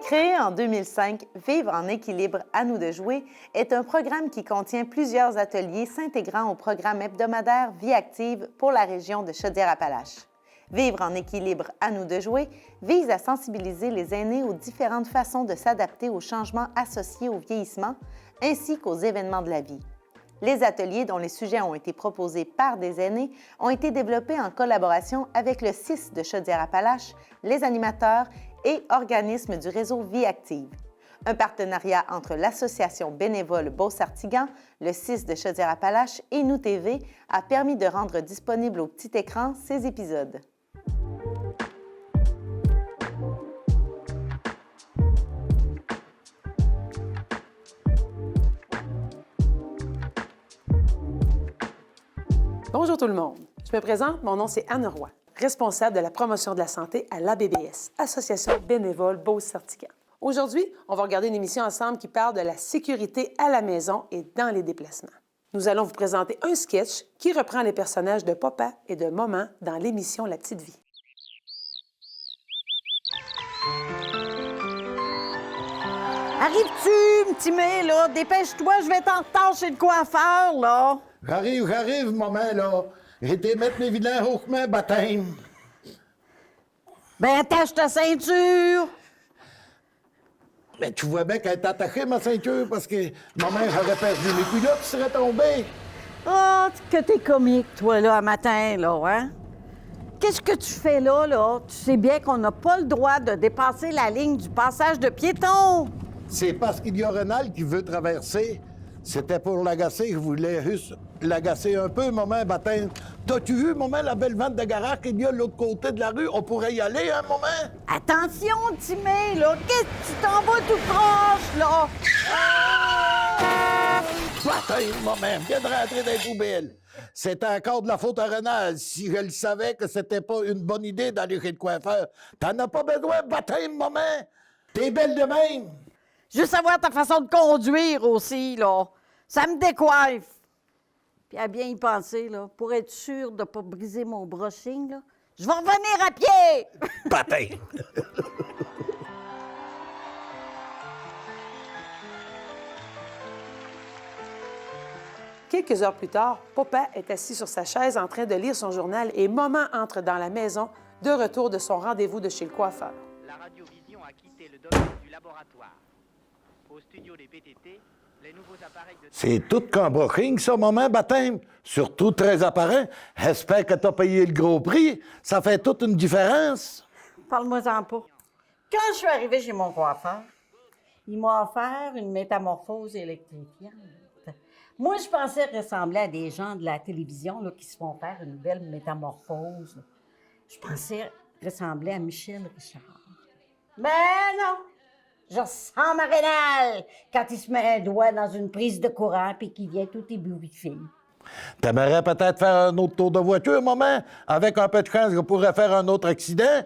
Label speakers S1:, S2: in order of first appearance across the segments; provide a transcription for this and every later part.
S1: Créé en 2005, Vivre en équilibre, à nous de jouer est un programme qui contient plusieurs ateliers s'intégrant au programme hebdomadaire Vie active pour la région de Chaudière-Appalaches. Vivre en équilibre, à nous de jouer vise à sensibiliser les aînés aux différentes façons de s'adapter aux changements associés au vieillissement ainsi qu'aux événements de la vie. Les ateliers dont les sujets ont été proposés par des aînés ont été développés en collaboration avec le CIS de Chaudière-Appalaches, les animateurs et organismes du réseau Vie active. Un partenariat entre l'association bénévole Beauce-Artigan, le CIS de Chaudière-Appalaches et Nous TV a permis de rendre disponibles au petit écran ces épisodes.
S2: Bonjour tout le monde. Je me présente, mon nom c'est Anne Roy, responsable de la promotion de la santé à l'ABBS, Association bénévole Beauce-Artigan. Aujourd'hui, on va regarder une émission ensemble qui parle de la sécurité à la maison et dans les déplacements. Nous allons vous présenter un sketch qui reprend les personnages de papa et de maman dans l'émission La Petite Vie.
S3: Arrives-tu, petit May, là? Dépêche-toi, je vais t'en retard chez le coiffeur, là.
S4: J'arrive, maman, là. J'ai été mettre mes vilains hautement baptême.
S3: Ben, attache ta ceinture.
S4: Mais tu vois bien qu'elle est attachée, ma ceinture, parce que maman, j'aurais perdu mes culottes, tu serais tombé.
S3: Oh, que t'es comique, toi, là, à matin, là, hein? Qu'est-ce que tu fais là, là? Tu sais bien qu'on n'a pas le droit de dépasser la ligne du passage de piétons.
S4: C'est parce qu'il y a Renald qui veut traverser. C'était pour l'agacer, je voulais juste l'agacer un peu, maman, baptême. T'as-tu vu, maman, la belle vente de garage qu'il y a de l'autre côté de la rue? On pourrait y aller, hein, maman?
S3: Attention, petit May, là. Qu'est-ce que tu t'en vas tout proche, là?
S4: Baptême, maman, viens de rentrer dans les poubelles. C'était encore de la faute à Renald. Si je le savais que c'était pas une bonne idée d'aller chez le coiffeur. T'en as pas besoin, baptême, maman. T'es belle de même.
S3: Juste savoir ta façon de conduire aussi, là. Ça me décoiffe. Puis à bien y penser, là, pour être sûr de ne pas briser mon brushing, là, je vais revenir à pied!
S4: Baptême.
S2: Quelques heures plus tard, papa est assis sur sa chaise en train de lire son journal et maman entre dans la maison de retour de son rendez-vous de chez le coiffeur.
S5: La radiovision a quitté le domaine du laboratoire. Au studio des PTT, les nouveaux appareils de...
S4: C'est tout qu'un brushing, ça, maman, baptême. Surtout très apparent. J'espère que t'as payé le gros prix. Ça fait toute une différence.
S3: Parle-moi-en pas. Quand je suis arrivée chez mon coiffeur, il m'a offert une métamorphose électrifiante. Moi, je pensais ressembler à des gens de la télévision là, qui se font faire une belle métamorphose. Je pensais ressembler à Michel Richard. Mais non! Je ressemble à Rénal quand il se met un doigt dans une prise de courant puis qu'il vient tout ébouriffé.
S4: T'aimerais peut-être faire un autre tour de voiture, maman? Avec un peu de chance, je pourrais faire un autre accident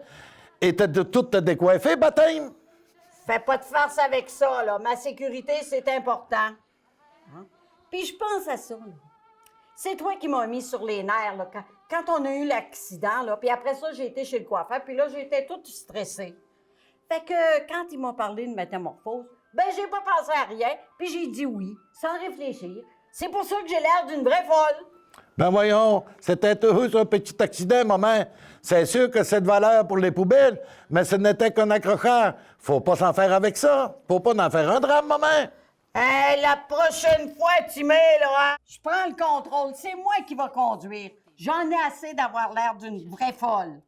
S4: et tout te décoiffer, baptême?
S3: Fais pas de farce avec ça, là. Ma sécurité, c'est important. Hein? Puis je pense à ça, là. C'est toi qui m'as mis sur les nerfs, là, quand on a eu l'accident, là. Puis après ça, j'ai été chez le coiffeur, puis là, j'étais toute stressée. Fait que quand ils m'ont parlé de métamorphose, ben j'ai pas pensé à rien, puis j'ai dit oui, sans réfléchir. C'est pour ça que j'ai l'air d'une vraie folle.
S4: Ben voyons, c'était juste un petit accident, maman. C'est sûr que c'est de valeur pour les poubelles, mais ce n'était qu'un accrocheur. Faut pas s'en faire avec ça. Faut pas en faire un drame, maman.
S3: La prochaine fois, Timé, là, hein, je prends le contrôle. C'est moi qui va conduire. J'en ai assez d'avoir l'air d'une vraie folle.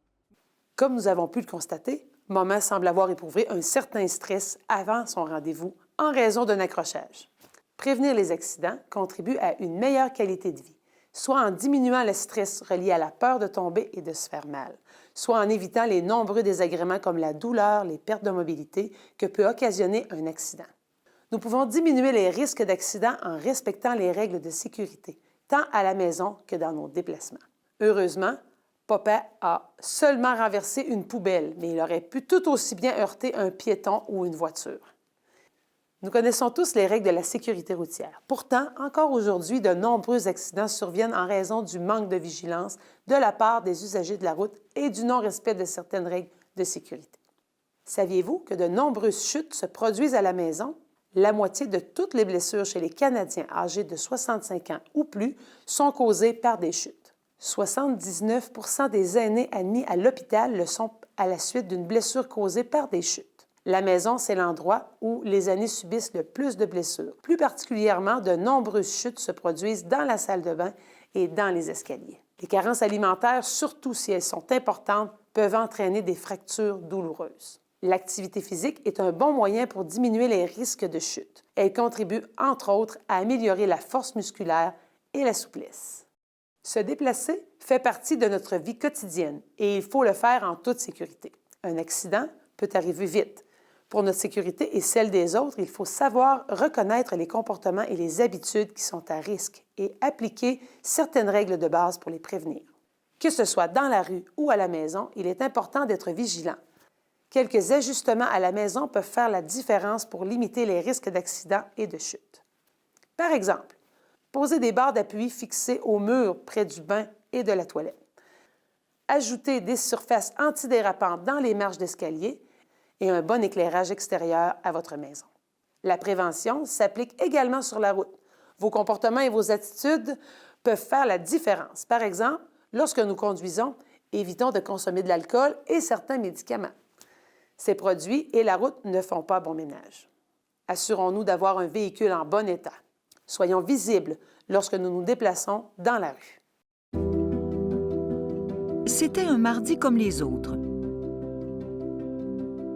S2: Comme nous avons pu le constater, maman semble avoir éprouvé un certain stress avant son rendez-vous en raison d'un accrochage. Prévenir les accidents contribue à une meilleure qualité de vie, soit en diminuant le stress relié à la peur de tomber et de se faire mal, soit en évitant les nombreux désagréments comme la douleur, les pertes de mobilité que peut occasionner un accident. Nous pouvons diminuer les risques d'accident en respectant les règles de sécurité, tant à la maison que dans nos déplacements. Heureusement, papa a seulement renversé une poubelle, mais il aurait pu tout aussi bien heurter un piéton ou une voiture. Nous connaissons tous les règles de la sécurité routière. Pourtant, encore aujourd'hui, de nombreux accidents surviennent en raison du manque de vigilance de la part des usagers de la route et du non-respect de certaines règles de sécurité. Saviez-vous que de nombreuses chutes se produisent à la maison? La moitié de toutes les blessures chez les Canadiens âgés de 65 ans ou plus sont causées par des chutes. 79 % des aînés admis à l'hôpital le sont à la suite d'une blessure causée par des chutes. La maison, c'est l'endroit où les aînés subissent le plus de blessures. Plus particulièrement, de nombreuses chutes se produisent dans la salle de bain et dans les escaliers. Les carences alimentaires, surtout si elles sont importantes, peuvent entraîner des fractures douloureuses. L'activité physique est un bon moyen pour diminuer les risques de chute. Elle contribue, entre autres, à améliorer la force musculaire et la souplesse. Se déplacer fait partie de notre vie quotidienne et il faut le faire en toute sécurité. Un accident peut arriver vite. Pour notre sécurité et celle des autres, il faut savoir reconnaître les comportements et les habitudes qui sont à risque et appliquer certaines règles de base pour les prévenir. Que ce soit dans la rue ou à la maison, il est important d'être vigilant. Quelques ajustements à la maison peuvent faire la différence pour limiter les risques d'accident et de chute. Par exemple, poser des barres d'appui fixées au mur près du bain et de la toilette. Ajouter des surfaces antidérapantes dans les marches d'escalier et un bon éclairage extérieur à votre maison. La prévention s'applique également sur la route. Vos comportements et vos attitudes peuvent faire la différence. Par exemple, lorsque nous conduisons, évitons de consommer de l'alcool et certains médicaments. Ces produits et la route ne font pas bon ménage. Assurons-nous d'avoir un véhicule en bon état. Soyons visibles lorsque nous nous déplaçons dans la rue.
S6: C'était un mardi comme les autres.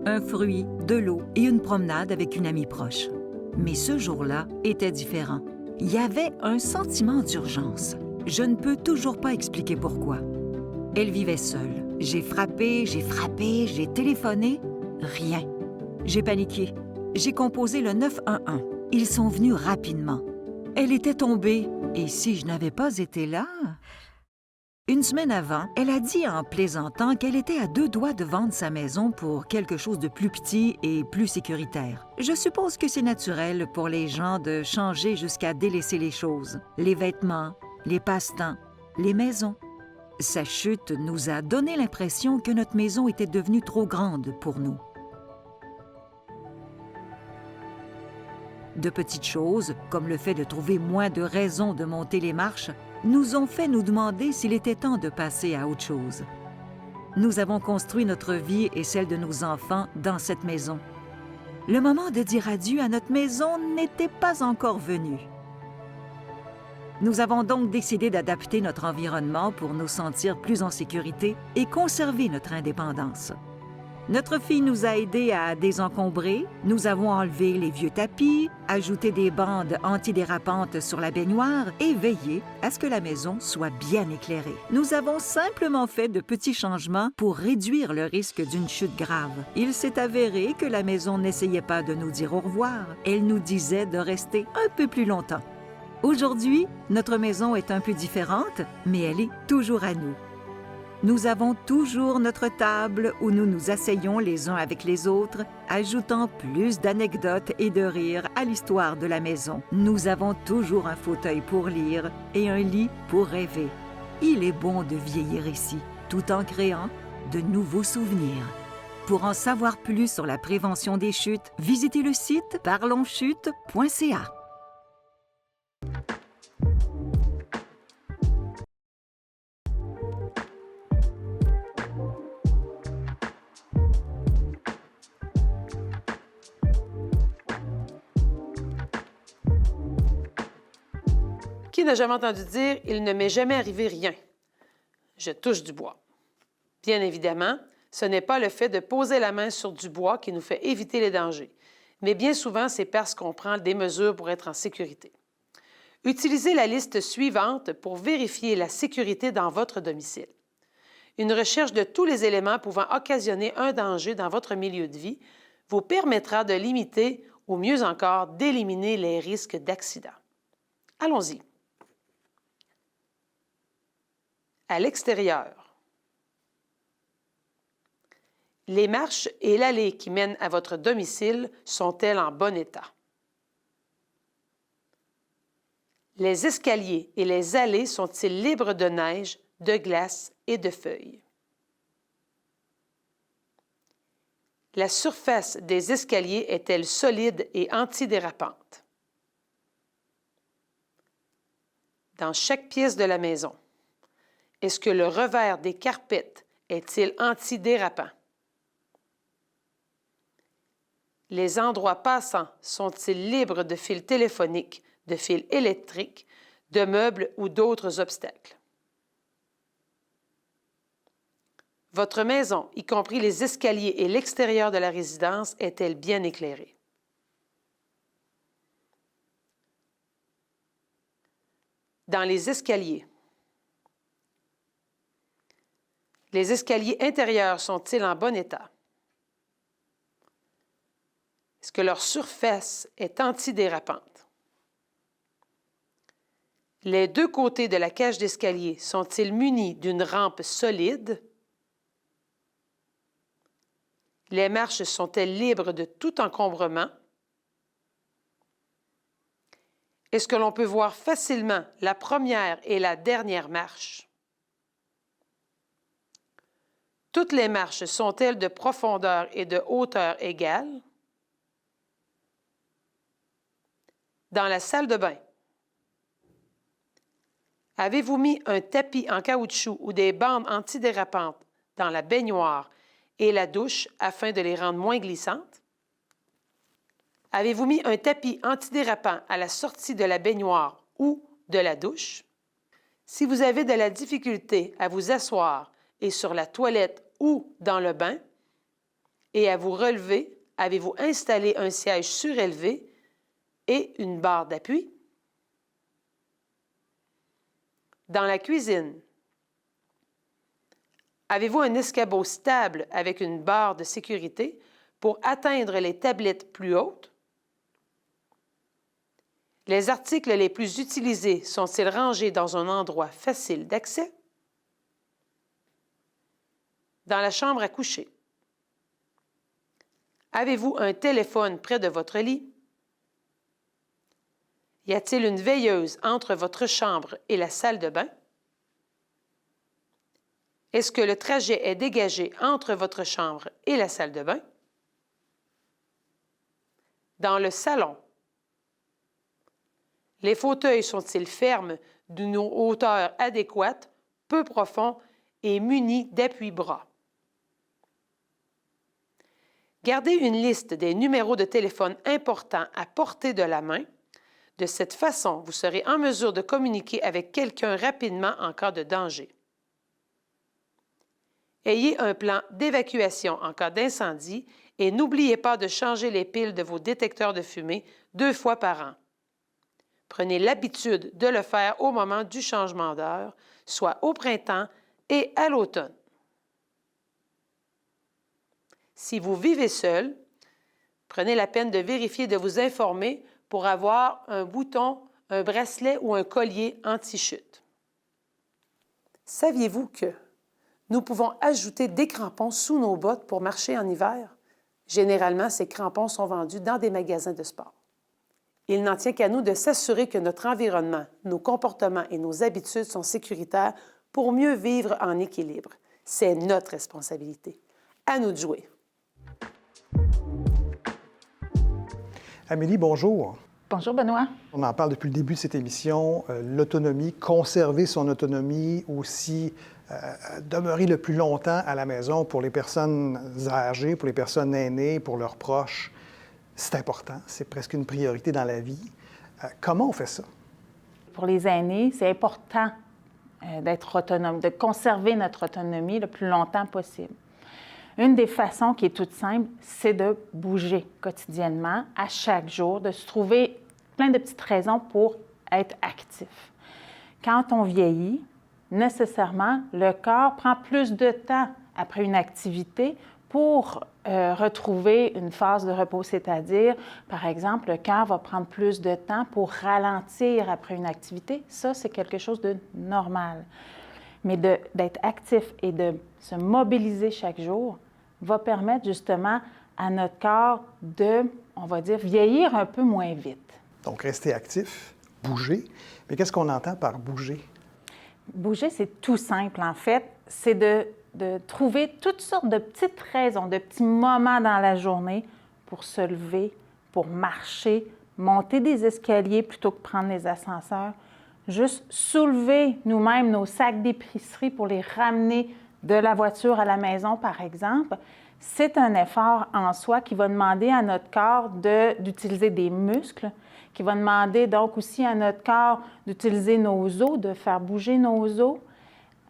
S6: Un fruit, de l'eau et une promenade avec une amie proche. Mais ce jour-là était différent. Il y avait un sentiment d'urgence. Je ne peux toujours pas expliquer pourquoi. Elle vivait seule. J'ai frappé, j'ai téléphoné. Rien. J'ai paniqué. J'ai composé le 911. Ils sont venus rapidement. Elle était tombée. Et si je n'avais pas été là... Une semaine avant, elle a dit en plaisantant qu'elle était à 2 doigts de vendre sa maison pour quelque chose de plus petit et plus sécuritaire. Je suppose que c'est naturel pour les gens de changer jusqu'à délaisser les choses. Les vêtements, les passe-temps, les maisons. Sa chute nous a donné l'impression que notre maison était devenue trop grande pour nous. De petites choses, comme le fait de trouver moins de raisons de monter les marches, nous ont fait nous demander s'il était temps de passer à autre chose. Nous avons construit notre vie et celle de nos enfants dans cette maison. Le moment de dire adieu à notre maison n'était pas encore venu. Nous avons donc décidé d'adapter notre environnement pour nous sentir plus en sécurité et conserver notre indépendance. Notre fille nous a aidés à désencombrer, nous avons enlevé les vieux tapis, ajouté des bandes antidérapantes sur la baignoire et veillé à ce que la maison soit bien éclairée. Nous avons simplement fait de petits changements pour réduire le risque d'une chute grave. Il s'est avéré que la maison n'essayait pas de nous dire au revoir, elle nous disait de rester un peu plus longtemps. Aujourd'hui, notre maison est un peu différente, mais elle est toujours à nous. Nous avons toujours notre table où nous nous asseyons les uns avec les autres, ajoutant plus d'anecdotes et de rires à l'histoire de la maison. Nous avons toujours un fauteuil pour lire et un lit pour rêver. Il est bon de vieillir ici, tout en créant de nouveaux souvenirs. Pour en savoir plus sur la prévention des chutes, visitez le site parlonschute.ca.
S2: Qui n'a jamais entendu dire « il ne m'est jamais arrivé rien ». Je touche du bois. Bien évidemment, ce n'est pas le fait de poser la main sur du bois qui nous fait éviter les dangers, mais bien souvent, c'est parce qu'on prend des mesures pour être en sécurité. Utilisez la liste suivante pour vérifier la sécurité dans votre domicile. Une recherche de tous les éléments pouvant occasionner un danger dans votre milieu de vie vous permettra de limiter, ou mieux encore, d'éliminer les risques d'accident. Allons-y. À l'extérieur. Les marches et l'allée qui mènent à votre domicile sont-elles en bon état? Les escaliers et les allées sont-ils libres de neige, de glace et de feuilles? La surface des escaliers est-elle solide et antidérapante? Dans chaque pièce de la maison, est-ce que le revers des carpettes est-il antidérapant? Les endroits passants sont-ils libres de fils téléphoniques, de fils électriques, de meubles ou d'autres obstacles? Votre maison, y compris les escaliers et l'extérieur de la résidence, est-elle bien éclairée? Dans les escaliers intérieurs sont-ils en bon état? Est-ce que leur surface est antidérapante? Les deux côtés de la cage d'escalier sont-ils munis d'une rampe solide? Les marches sont-elles libres de tout encombrement? Est-ce que l'on peut voir facilement la première et la dernière marche? Toutes les marches sont-elles de profondeur et de hauteur égales? Dans la salle de bain, avez-vous mis un tapis en caoutchouc ou des bandes antidérapantes dans la baignoire et la douche afin de les rendre moins glissantes? Avez-vous mis un tapis antidérapant à la sortie de la baignoire ou de la douche? Si vous avez de la difficulté à vous asseoir et sur la toilette ou dans le bain et à vous relever, avez-vous installé un siège surélevé et une barre d'appui? Dans la cuisine, avez-vous un escabeau stable avec une barre de sécurité pour atteindre les tablettes plus hautes? Les articles les plus utilisés sont-ils rangés dans un endroit facile d'accès? Dans la chambre à coucher, avez-vous un téléphone près de votre lit? Y a-t-il une veilleuse entre votre chambre et la salle de bain? Est-ce que le trajet est dégagé entre votre chambre et la salle de bain? Dans le salon, les fauteuils sont-ils fermes d'une hauteur adéquate, peu profond et munis d'appuis-bras? Gardez une liste des numéros de téléphone importants à portée de la main. De cette façon, vous serez en mesure de communiquer avec quelqu'un rapidement en cas de danger. Ayez un plan d'évacuation en cas d'incendie et n'oubliez pas de changer les piles de vos détecteurs de fumée 2 fois par an. Prenez l'habitude de le faire au moment du changement d'heure, soit au printemps et à l'automne. Si vous vivez seul, prenez la peine de vérifier de vous informer pour avoir un bouton, un bracelet ou un collier anti-chute. Saviez-vous que nous pouvons ajouter des crampons sous nos bottes pour marcher en hiver? Généralement, ces crampons sont vendus dans des magasins de sport. Il n'en tient qu'à nous de s'assurer que notre environnement, nos comportements et nos habitudes sont sécuritaires pour mieux vivre en équilibre. C'est notre responsabilité. À nous de jouer.
S7: Amélie, bonjour.
S8: Bonjour, Benoît.
S7: On en parle depuis le début de cette émission, l'autonomie, conserver son autonomie, aussi demeurer le plus longtemps à la maison pour les personnes âgées, pour les personnes aînées, pour leurs proches. C'est important, c'est presque une priorité dans la vie. Comment on fait ça?
S8: Pour les aînés, c'est important d'être autonome, de conserver notre autonomie le plus longtemps possible. Une des façons qui est toute simple, c'est de bouger quotidiennement, à chaque jour, de se trouver plein de petites raisons pour être actif. Quand on vieillit, nécessairement, le corps prend plus de temps après une activité pour retrouver une phase de repos, c'est-à-dire, par exemple, le cœur va prendre plus de temps pour ralentir après une activité. Ça, c'est quelque chose de normal. Mais d'être actif et de se mobiliser chaque jour va permettre justement à notre corps de, on va dire, vieillir un peu moins vite.
S7: Donc, rester actif, bouger. Mais qu'est-ce qu'on entend par bouger?
S8: Bouger, c'est tout simple, en fait. C'est de de trouver toutes sortes de petites raisons, de petits moments dans la journée pour se lever, pour marcher, monter des escaliers plutôt que prendre les ascenseurs, juste soulever nous-mêmes nos sacs d'épicerie pour les ramener de la voiture à la maison, par exemple. C'est un effort en soi qui va demander à notre corps d'utiliser des muscles, qui va demander donc aussi à notre corps d'utiliser nos os, de faire bouger nos os.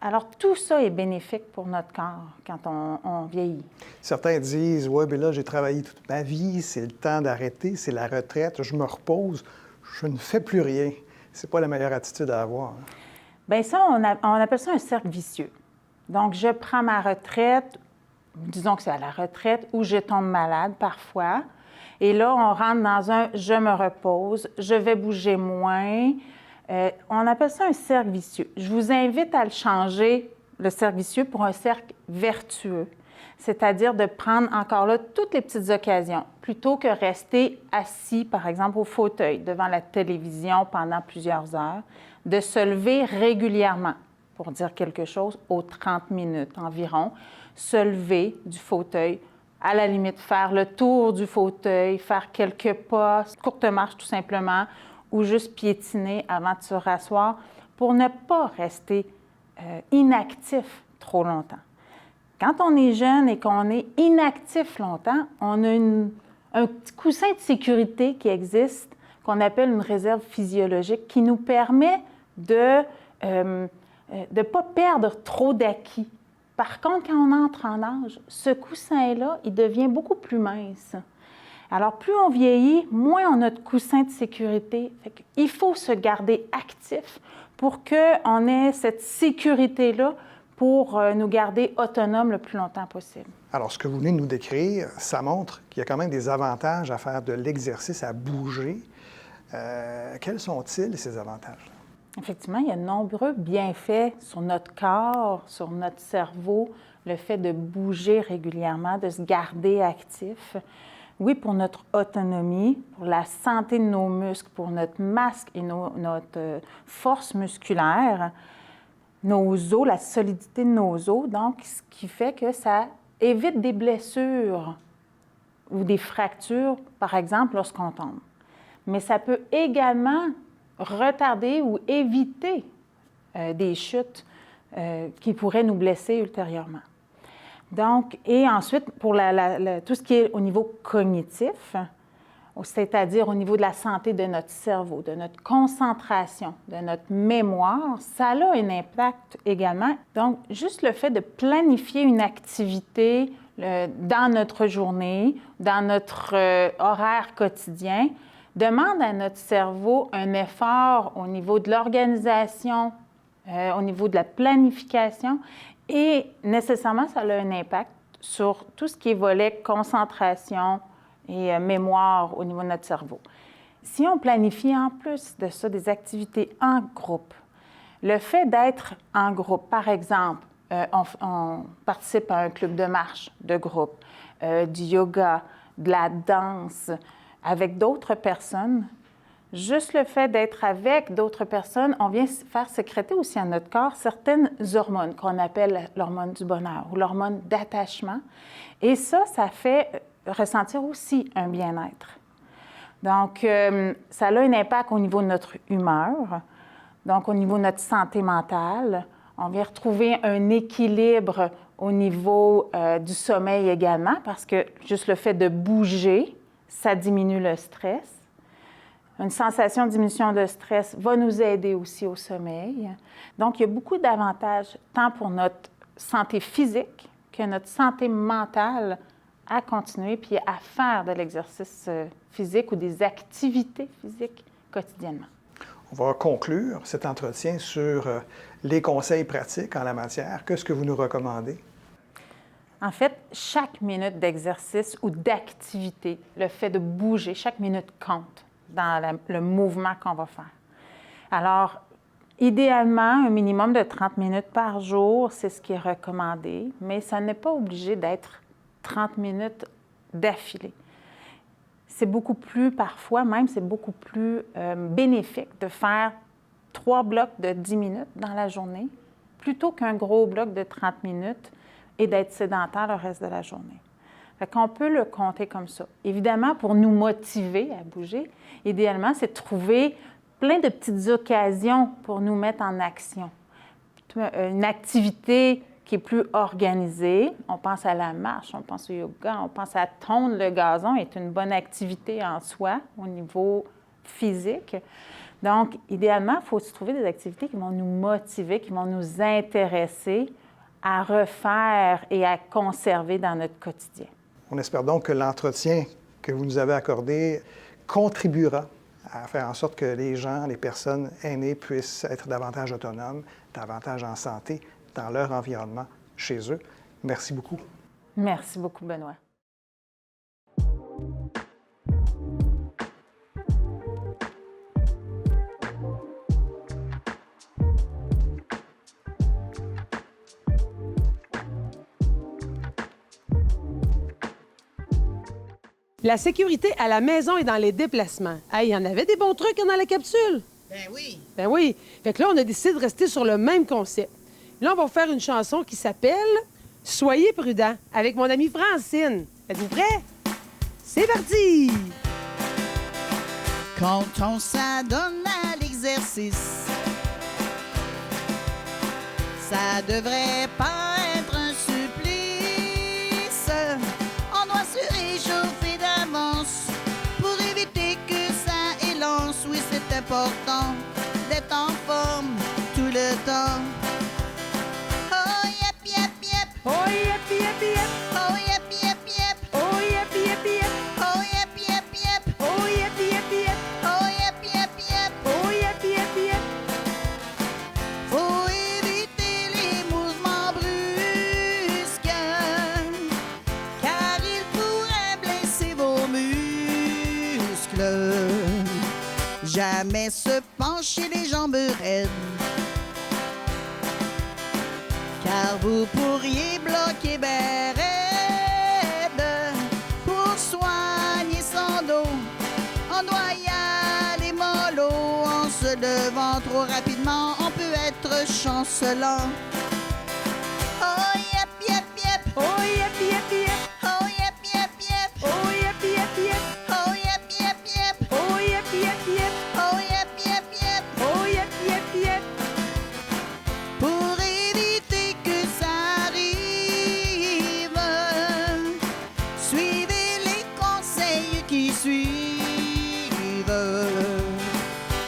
S8: Alors, tout ça est bénéfique pour notre corps quand on vieillit.
S7: Certains disent, ouais, bien là, j'ai travaillé toute ma vie, c'est le temps d'arrêter, c'est la retraite, je me repose, je ne fais plus rien. C'est pas la meilleure attitude à avoir.
S8: Bien, ça, on appelle ça un cercle vicieux. Donc, je prends ma retraite, disons que c'est à la retraite, ou je tombe malade parfois. Et là, on rentre dans un « je me repose », je vais bouger moins. On appelle ça un cercle vicieux. Je vous invite à le changer, le cercle vicieux, pour un cercle vertueux. C'est-à-dire de prendre encore là toutes les petites occasions, plutôt que rester assis, par exemple, au fauteuil devant la télévision pendant plusieurs heures, de se lever régulièrement, pour dire quelque chose, aux 30 minutes environ, se lever du fauteuil, à la limite faire le tour du fauteuil, faire quelques pas, courte marche tout simplement, ou juste piétiner avant de se rasseoir pour ne pas rester inactif trop longtemps. Quand on est jeune et qu'on est inactif longtemps, on a un petit coussin de sécurité qui existe, qu'on appelle une réserve physiologique, qui nous permet de ne pas perdre trop d'acquis. Par contre, quand on entre en âge, ce coussin-là, il devient beaucoup plus mince. Alors, plus on vieillit, moins on a de coussin de sécurité. Il faut se garder actif pour qu'on ait cette sécurité-là pour nous garder autonomes le plus longtemps possible.
S7: Alors, ce que vous venez de nous décrire, ça montre qu'il y a quand même des avantages à faire de l'exercice, à bouger. Quels sont-ils, ces avantages?
S8: Effectivement, il y a de nombreux bienfaits sur notre corps, sur notre cerveau, le fait de bouger régulièrement, de se garder actif. Oui, pour notre autonomie, pour la santé de nos muscles, pour notre masse et notre force musculaire, nos os, la solidité de nos os, donc ce qui fait que ça évite des blessures ou des fractures, par exemple, lorsqu'on tombe. Mais ça peut également retarder ou éviter des chutes qui pourraient nous blesser ultérieurement. Donc, et ensuite, pour tout ce qui est au niveau cognitif, c'est-à-dire au niveau de la santé de notre cerveau, de notre concentration, de notre mémoire, ça a un impact également. Donc, juste le fait de planifier une activité dans notre journée, dans notre horaire quotidien, demande à notre cerveau un effort au niveau de l'organisation, au niveau de la planification, et nécessairement, ça a un impact sur tout ce qui est volet concentration et mémoire au niveau de notre cerveau. Si on planifie en plus de ça des activités en groupe, le fait d'être en groupe, par exemple, on participe à un club de marche de groupe, du yoga, de la danse, avec d'autres personnes, juste le fait d'être avec d'autres personnes, on vient faire sécréter aussi à notre corps certaines hormones qu'on appelle l'hormone du bonheur ou l'hormone d'attachement. Et ça fait ressentir aussi un bien-être. Donc, ça a un impact au niveau de notre humeur, donc au niveau de notre santé mentale. On vient retrouver un équilibre au niveau du sommeil également, parce que juste le fait de bouger, ça diminue le stress. Une sensation de diminution de stress va nous aider aussi au sommeil. Donc, il y a beaucoup d'avantages, tant pour notre santé physique que notre santé mentale, à continuer puis à faire de l'exercice physique ou des activités physiques quotidiennement.
S7: On va conclure cet entretien sur les conseils pratiques en la matière. Qu'est-ce que vous nous recommandez?
S8: En fait, chaque minute d'exercice ou d'activité, le fait de bouger, chaque minute compte dans le mouvement qu'on va faire. Alors, idéalement, un minimum de 30 minutes par jour, c'est ce qui est recommandé, mais ça n'est pas obligé d'être 30 minutes d'affilée. C'est beaucoup plus, parfois même, c'est beaucoup plus bénéfique de faire 3 blocs de 10 minutes dans la journée plutôt qu'un gros bloc de 30 minutes et d'être sédentaire le reste de la journée. Fait qu'on peut le compter comme ça. Évidemment, pour nous motiver à bouger, idéalement, c'est de trouver plein de petites occasions pour nous mettre en action. Une activité qui est plus organisée. On pense à la marche, on pense au yoga, on pense à tondre le gazon, est une bonne activité en soi au niveau physique. Donc, idéalement, il faut se trouver des activités qui vont nous motiver, qui vont nous intéresser à refaire et à conserver dans notre quotidien.
S7: On espère donc que l'entretien que vous nous avez accordé contribuera à faire en sorte que les gens, les personnes aînées puissent être davantage autonomes, davantage en santé dans leur environnement, chez eux. Merci beaucoup.
S8: Merci beaucoup, Benoît.
S2: La sécurité à la maison et dans les déplacements. Hey, il y en avait des bons trucs dans la capsule.
S9: Ben oui.
S2: Ben oui. Fait que là, on a décidé de rester sur le même concept. Là, on va faire une chanson qui s'appelle « Soyez prudents » avec mon amie Francine. Êtes-vous prêts? C'est parti!
S9: Quand on s'adonne à l'exercice, ça devrait pas être un supplice. On doit se réchauffer d'avance pour éviter que ça élance. Oui, c'est important d'être en forme tout le temps. Oh yep yep yep.
S8: Oh, yep, yep, yep.
S9: Oh yep yep yep.
S8: Oh, yep, yep, yep.
S9: Oh yep yep yep.
S8: Oh, yep, yep, yep.
S9: Oh yep yep yep.
S8: Oh, yep, yep, yep.
S9: Faut éviter les mouvements brusques, car ils pourraient blesser vos muscles. Jamais se pencher les jambes raides, car vous pourriez bloquer ben raide. Pour soigner son dos, on doit y aller mollo. En se levant trop rapidement, on peut être chancelant. Oh yep yep yep.
S8: Oh, yep, yep, yep.
S9: Oh yep yep yep.
S8: Oh, yep, yep, yep.
S9: Oh yep yep yep.
S8: Oh, yep, yep, yep.
S9: Oh yep yep yep.
S8: Oh, yep, yep, yep.
S9: Pour éviter que ça arrive, suivez les conseils qui suivent.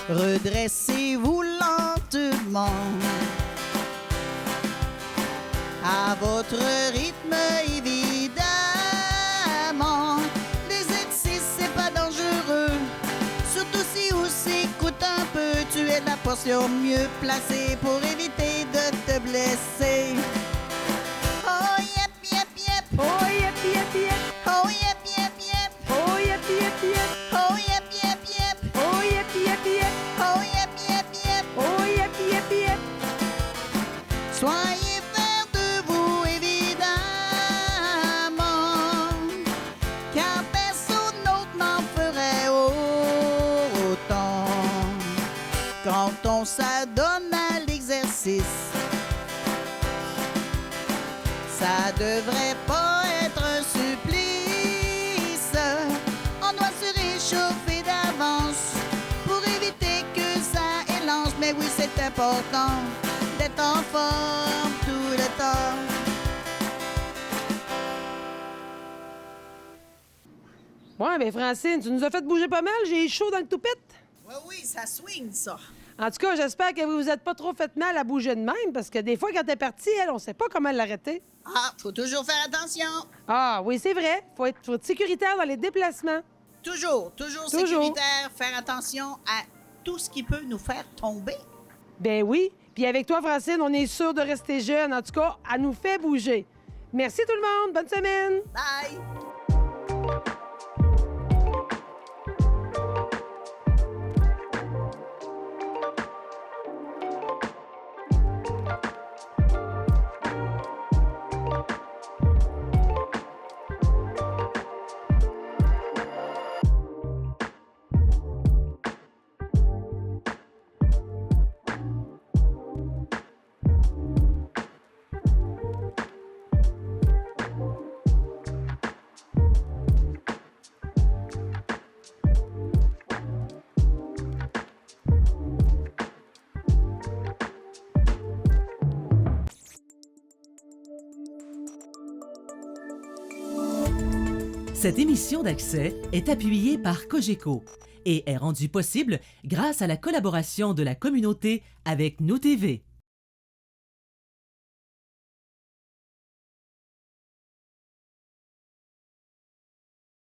S9: Redressez-vous lentement à votre rythme, évidemment. Les exercices, c'est pas dangereux, surtout si on s'écoute un peu. Tu es la portion mieux placée pour éviter de te blesser. Oh yep yep yep.
S8: Oh, yep, yep, yep.
S9: Oh yep yep yep.
S8: Oh, yep, yep, yep.
S9: Oh yep yep yep.
S8: Oh, yep, yep, yep.
S9: Oh yep yep yep.
S8: Oh, yep, yep, yep.
S9: Soyez fiers de vous, évidemment, car personne d'autre n'en ferait autant. Quand on s'adonne à l'exercice, ça devrait pas être un supplice. On doit se réchauffer d'avance pour éviter que ça élance. Mais oui, c'est important d'être en forme tout le temps.
S2: Ouais, bien, Francine, tu nous as fait bouger pas mal. J'ai chaud dans le toupette.
S9: Oui, oui, ça swing, ça.
S2: En tout cas, j'espère que vous vous êtes pas trop fait mal à bouger de même, parce que des fois, quand elle est partie, elle, on sait pas comment l'arrêter.
S9: Ah, faut toujours faire attention.
S2: Ah, oui, c'est vrai. Faut être sécuritaire dans les déplacements.
S9: Toujours
S2: Toujours.
S9: sécuritaire, faire attention à tout ce qui peut nous faire tomber.
S2: Ben oui. Puis avec toi, Francine, on est sûr de rester jeune. En tout cas, elle nous fait bouger. Merci tout le monde. Bonne semaine.
S9: Bye!
S10: Cette émission d'Accès est appuyée par Cogeco et est rendue possible grâce à la collaboration de la communauté avec Nous TV.